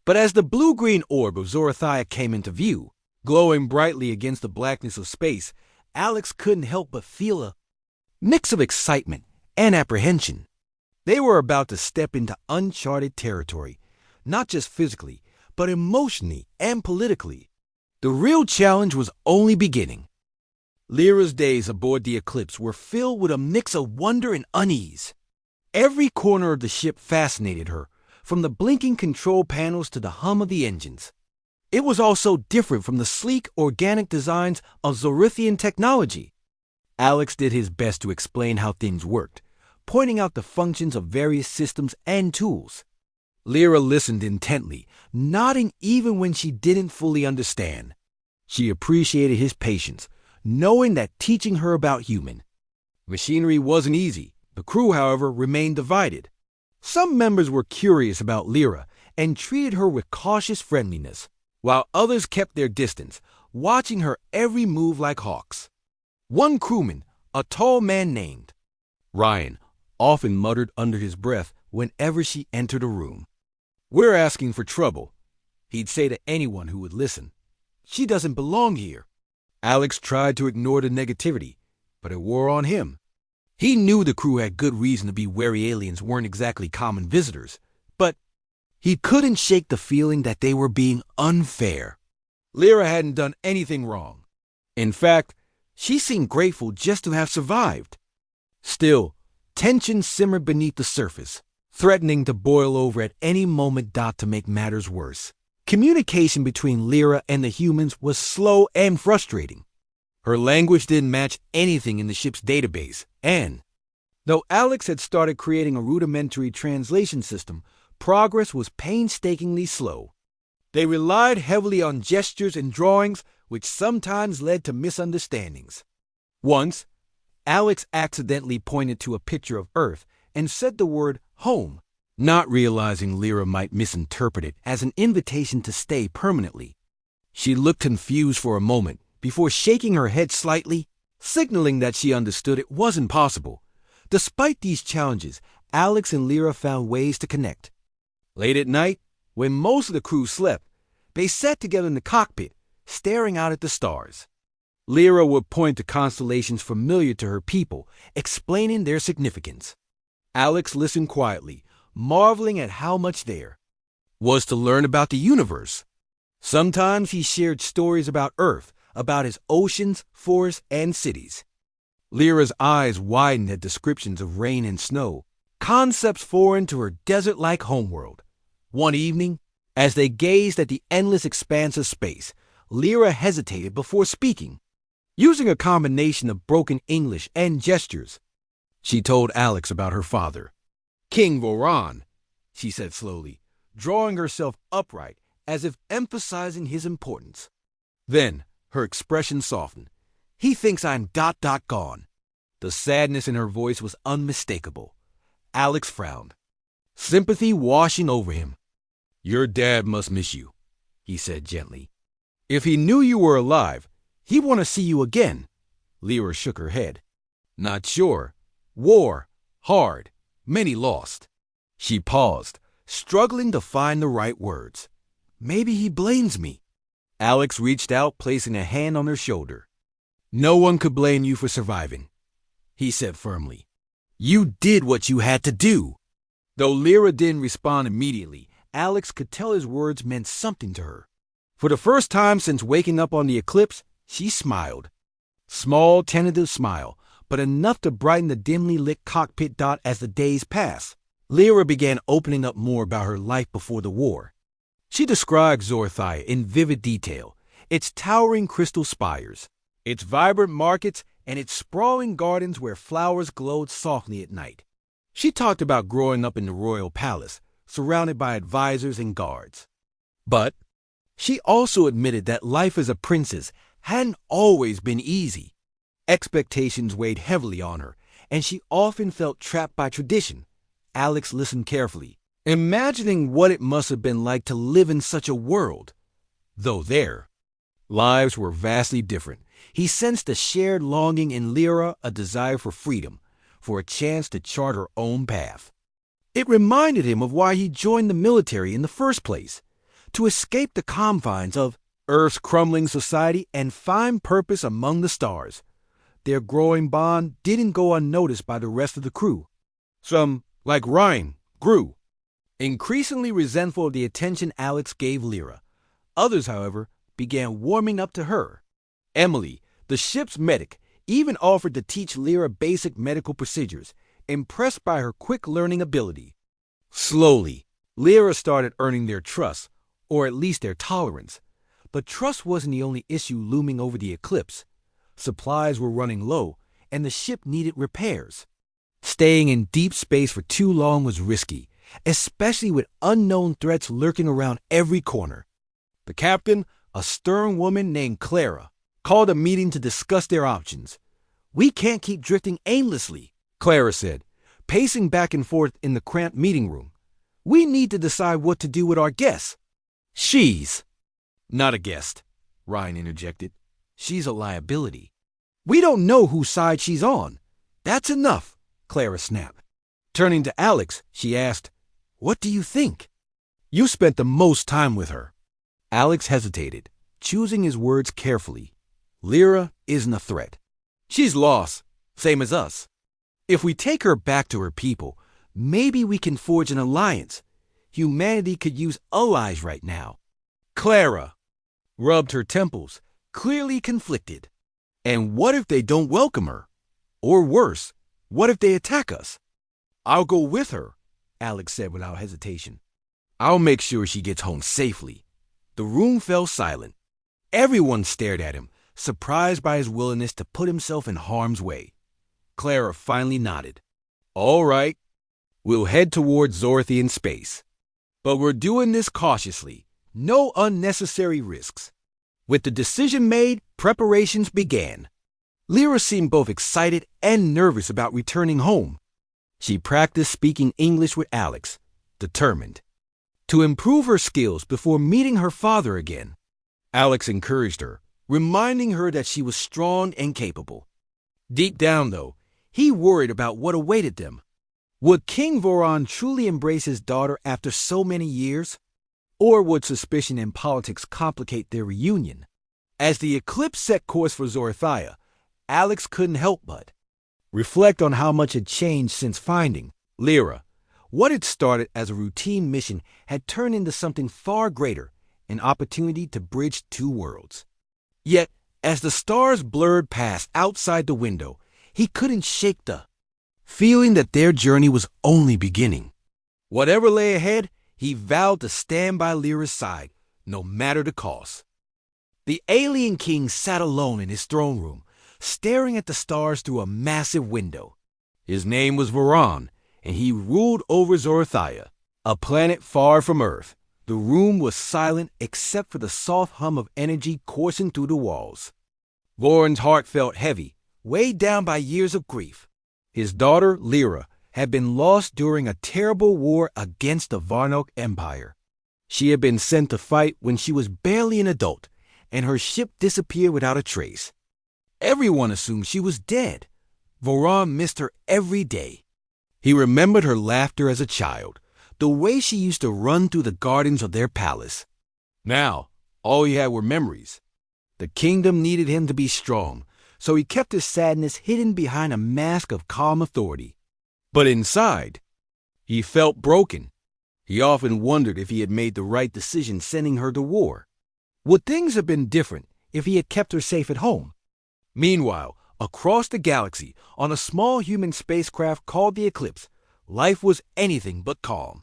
But as the blue-green orb of Zorathia came into view, glowing brightly against the blackness of space, Alex couldn't help but feel a mix of excitement and apprehension. They were about to step into uncharted territory, not just physically, but emotionally and politically. The real challenge was only beginning. Lyra's days aboard the Eclipse were filled with a mix of wonder and unease. Every corner of the ship fascinated her, from the blinking control panels to the hum of the engines. It was all so different from the sleek, organic designs of Zorithian technology. Alex did his best to explain how things worked, pointing out the functions of various systems and tools. Lyra listened intently, nodding even when she didn't fully understand. She appreciated his patience, knowing that teaching her about human machinery wasn't easy. The crew, however, remained divided. Some members were curious about Lyra and treated her with cautious friendliness, while others kept their distance, watching her every move like hawks. One crewman, a tall man named Ryan, often muttered under his breath whenever she entered a room. "We're asking for trouble," he'd say to anyone who would listen. "She doesn't belong here." Alex tried to ignore the negativity, but it wore on him. He knew the crew had good reason to be wary aliens weren't exactly common visitors, but he couldn't shake the feeling that they were being unfair. Lyra hadn't done anything wrong. In fact, she seemed grateful just to have survived. Still, tension simmered beneath the surface, threatening to boil over at any moment to make matters worse. Communication between Lyra and the humans was slow and frustrating. Her language didn't match anything in the ship's database, and though Alex had started creating a rudimentary translation system, progress was painstakingly slow. They relied heavily on gestures and drawings, which sometimes led to misunderstandings. Once, Alex accidentally pointed to a picture of Earth and said the word home, not realizing Lyra might misinterpret it as an invitation to stay permanently. She looked confused for a moment before shaking her head slightly, signaling that she understood it wasn't possible. Despite these challenges, Alex and Lyra found ways to connect. Late at night, when most of the crew slept, they sat together in the cockpit, staring out at the stars. Lyra would point to constellations familiar to her people, explaining their significance. Alex listened quietly, marveling at how much there was to learn about the universe. Sometimes he shared stories about Earth, about his oceans, forests, and cities. Lyra's eyes widened at descriptions of rain and snow, concepts foreign to her desert-like homeworld. One evening, as they gazed at the endless expanse of space, Lyra hesitated before speaking. using a combination of broken English and gestures. She told Alex about her father. King Voron, she said slowly, drawing herself upright as if emphasizing his importance. Then her expression softened. He thinks I'm ... gone. The sadness in her voice was unmistakable. Alex frowned, sympathy washing over him. Your dad must miss you, he said gently. If he knew you were alive, he'd want to see you again. Lyra shook her head. Not sure. War. Hard. Many lost. She paused, struggling to find the right words. Maybe he blames me. Alex reached out, placing a hand on her shoulder. No one could blame you for surviving, he said firmly. You did what you had to do. Though Lyra didn't respond immediately, Alex could tell his words meant something to her. For the first time since waking up on the eclipse, she smiled. Small, tentative smile, but enough to brighten the dimly lit cockpit dot as the days passed. Lyra began opening up more about her life before the war. She described Zorthia in vivid detail, its towering crystal spires, its vibrant markets, and its sprawling gardens where flowers glowed softly at night. She talked about growing up in the royal palace, surrounded by advisors and guards. But she also admitted that life as a princess hadn't always been easy. Expectations weighed heavily on her, and she often felt trapped by tradition. Alex listened carefully, imagining what it must have been like to live in such a world. Though their lives were vastly different, he sensed a shared longing in Lyra, a desire for freedom, for a chance to chart her own path. It reminded him of why he joined the military in the first place, to escape the confines of Earth's crumbling society and find purpose among the stars. Their growing bond didn't go unnoticed by the rest of the crew. Some, like Ryan, grew, increasingly resentful of the attention Alex gave Lyra. Others, however, began warming up to her. Emily, the ship's medic, even offered to teach Lyra basic medical procedures, impressed by her quick learning ability. Slowly, Lyra started earning their trust, or at least their tolerance. But trust wasn't the only issue looming over the eclipse. Supplies were running low, and the ship needed repairs. Staying in deep space for too long was risky, especially with unknown threats lurking around every corner. The captain, a stern woman named Clara, called a meeting to discuss their options. We can't keep drifting aimlessly, Clara said, pacing back and forth in the cramped meeting room. We need to decide what to do with our guests. She's not a guest, Ryan interjected. She's a liability. We don't know whose side she's on. That's enough, Clara snapped. Turning to Alex, she asked, What do you think? You spent the most time with her. Alex hesitated, choosing his words carefully. Lyra isn't a threat. She's lost, same as us. If we take her back to her people, maybe we can forge an alliance. Humanity could use allies right now. Clara rubbed her temples, clearly conflicted. And what if they don't welcome her? Or worse, what if they attack us? I'll go with her, Alex said without hesitation. I'll make sure she gets home safely. The room fell silent. Everyone stared at him, surprised by his willingness to put himself in harm's way. Clara finally nodded. All right, we'll head towards Zorthian space. But we're doing this cautiously. No unnecessary risks. With the decision made, preparations began. Lyra seemed both excited and nervous about returning home. She practiced speaking English with Alex, determined to improve her skills before meeting her father again. Alex encouraged her, reminding her that she was strong and capable. Deep down, though, he worried about what awaited them. Would King Voron truly embrace his daughter after so many years? Or would suspicion and politics complicate their reunion? As the eclipse set course for Zorthia, Alex couldn't help but reflect on how much had changed since finding Lyra. What had started as a routine mission had turned into something far greater, an opportunity to bridge two worlds. Yet, as the stars blurred past outside the window, he couldn't shake the feeling that their journey was only beginning. Whatever lay ahead, he vowed to stand by Lyra's side, no matter the cost. The alien king sat alone in his throne room, staring at the stars through a massive window. His name was Voron, and he ruled over Zorothia, a planet far from Earth. The room was silent except for the soft hum of energy coursing through the walls. Voron's heart felt heavy, weighed down by years of grief. His daughter, Lyra, had been lost during a terrible war against the Varnok Empire. She had been sent to fight when she was barely an adult, and her ship disappeared without a trace. Everyone assumed she was dead. Voron missed her every day. He remembered her laughter as a child, the way she used to run through the gardens of their palace. Now, all he had were memories. The kingdom needed him to be strong, so he kept his sadness hidden behind a mask of calm authority. But inside, he felt broken. He often wondered if he had made the right decision sending her to war. Would things have been different if he had kept her safe at home? Meanwhile, across the galaxy, on a small human spacecraft called the Eclipse, life was anything but calm.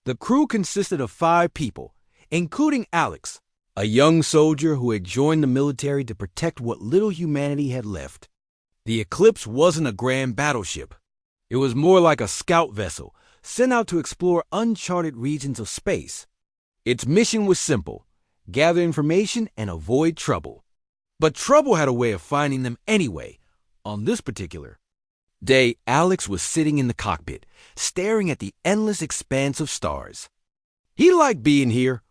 The crew consisted of 5 people, including Alex, a young soldier who had joined the military to protect what little humanity had left. The Eclipse wasn't a grand battleship. It was more like a scout vessel, sent out to explore uncharted regions of space. Its mission was simple: gather information and avoid trouble. But trouble had a way of finding them anyway. On this particular day, Alex was sitting in the cockpit, staring at the endless expanse of stars. He liked being here,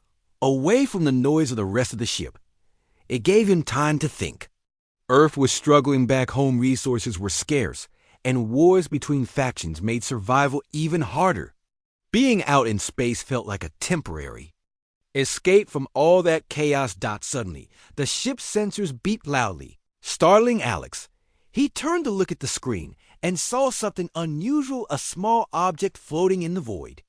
away from the noise of the rest of the ship. It gave him time to think. Earth was struggling back home, resources were scarce, and wars between factions made survival even harder. Being out in space felt like a temporary escape from all that chaos. Suddenly, the ship's sensors beeped loudly, startling Alex. He turned to look at the screen and saw something unusual, a small object floating in the void.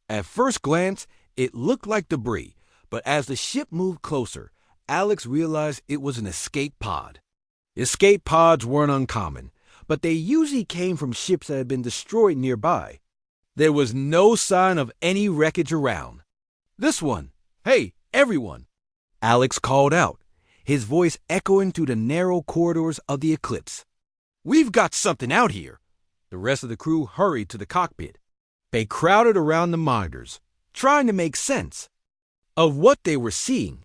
At first glance, it looked like debris, but as the ship moved closer, Alex realized it was an escape pod. Escape pods weren't uncommon, but they usually came from ships that had been destroyed nearby. There was no sign of any wreckage around. "This one! Hey, everyone!" Alex called out, his voice echoing through the narrow corridors of the Eclipse. "We've got something out here!" The rest of the crew hurried to the cockpit. They crowded around the monitors, trying to make sense of what they were seeing.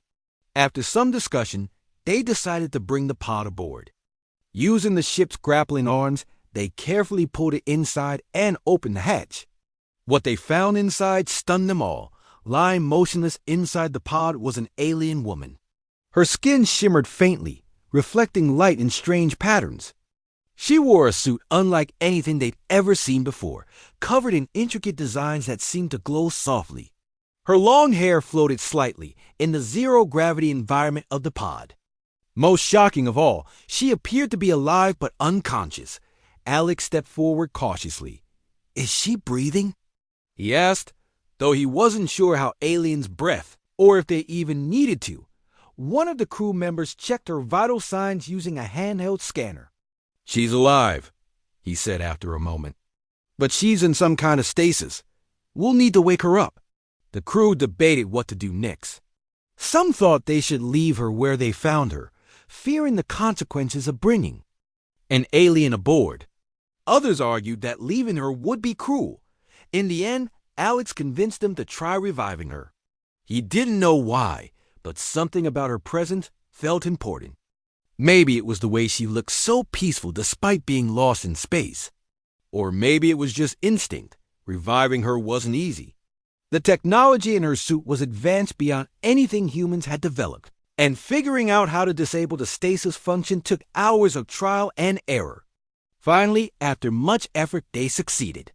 After some discussion, they decided to bring the pod aboard. Using the ship's grappling arms, they carefully pulled it inside and opened the hatch. What they found inside stunned them all. Lying motionless inside the pod was an alien woman. Her skin shimmered faintly, reflecting light in strange patterns. She wore a suit unlike anything they'd ever seen before, covered in intricate designs that seemed to glow softly. Her long hair floated slightly in the zero-gravity environment of the pod. Most shocking of all, she appeared to be alive but unconscious. Alex stepped forward cautiously. "Is she breathing?" he asked, though he wasn't sure how aliens breathed or if they even needed to. One of the crew members checked her vital signs using a handheld scanner. "She's alive," he said after a moment. "But she's in some kind of stasis. We'll need to wake her up." The crew debated what to do next. Some thought they should leave her where they found her, fearing the consequences of bringing an alien aboard. Others argued that leaving her would be cruel. In the end, Alex convinced them to try reviving her. He didn't know why, but something about her presence felt important. Maybe it was the way she looked so peaceful despite being lost in space. Or maybe it was just instinct. Reviving her wasn't easy. The technology in her suit was advanced beyond anything humans had developed, and figuring out how to disable the stasis function took hours of trial and error. Finally, after much effort, they succeeded.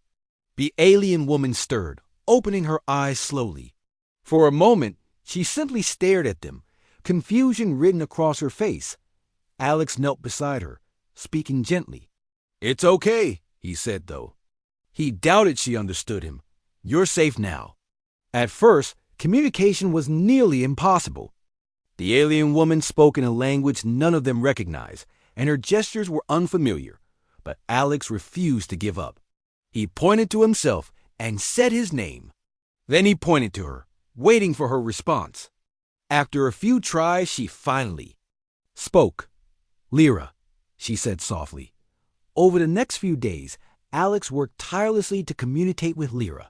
The alien woman stirred, opening her eyes slowly. For a moment, she simply stared at them, confusion written across her face. Alex knelt beside her, speaking gently. "It's okay," he said, though. He doubted she understood him. "You're safe now." At first, communication was nearly impossible. The alien woman spoke in a language none of them recognized, and her gestures were unfamiliar. But Alex refused to give up. He pointed to himself and said his name. Then he pointed to her, waiting for her response. After a few tries, she finally spoke. "Lyra." she said softly. Over the next few days, Alex worked tirelessly to communicate with Lyra.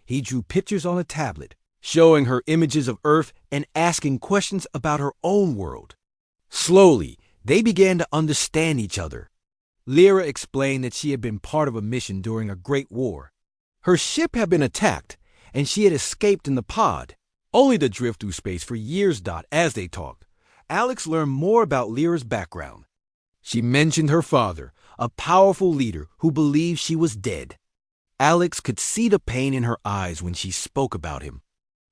He drew pictures on a tablet, showing her images of Earth and asking questions about her own world. Slowly, they began to understand each other. Lyra explained that she had been part of a mission during a great war. Her ship had been attacked, and she had escaped in the pod, only to drift through space for years. As they talked, Alex learned more about Lyra's background. She mentioned her father, a powerful leader who believed she was dead. Alex could see the pain in her eyes when she spoke about him.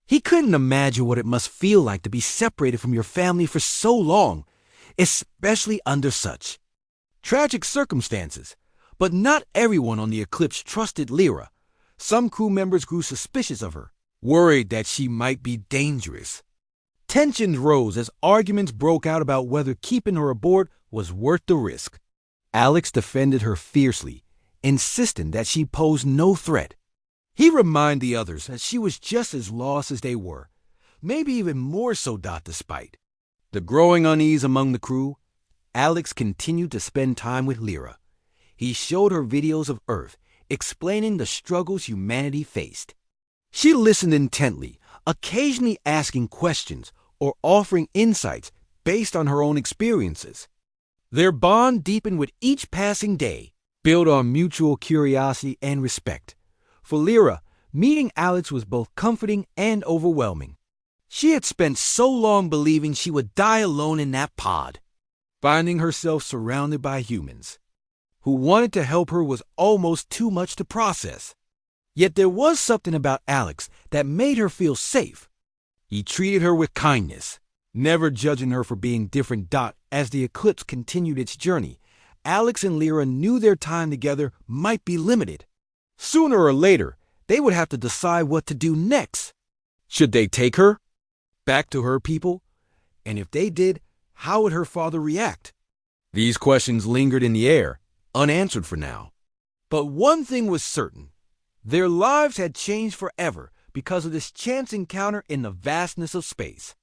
He couldn't imagine what it must feel like to be separated from your family for so long, especially under such tragic circumstances. But not everyone on the Eclipse trusted Lyra. Some crew members grew suspicious of her, worried that she might be dangerous. Tensions rose as arguments broke out about whether keeping her aboard was worth the risk. Alex defended her fiercely, insisting that she posed no threat. He reminded the others that she was just as lost as they were, maybe even more so. Despite the growing unease among the crew, Alex continued to spend time with Lyra. He showed her videos of Earth, explaining the struggles humanity faced. She listened intently, occasionally asking questions or offering insights based on her own experiences. Their bond deepened with each passing day, built on mutual curiosity and respect. For Lyra, meeting Alex was both comforting and overwhelming. She had spent so long believing she would die alone in that pod. Finding herself surrounded by humans who wanted to help her was almost too much to process. Yet there was something about Alex that made her feel safe. He treated her with kindness, never judging her for being different. As the Eclipse continued its journey, Alex and Lyra knew their time together might be limited. Sooner or later, they would have to decide what to do next. Should they take her back to her people? And if they did, how would her father react? These questions lingered in the air, unanswered for now. But one thing was certain. Their lives had changed forever because of this chance encounter in the vastness of space.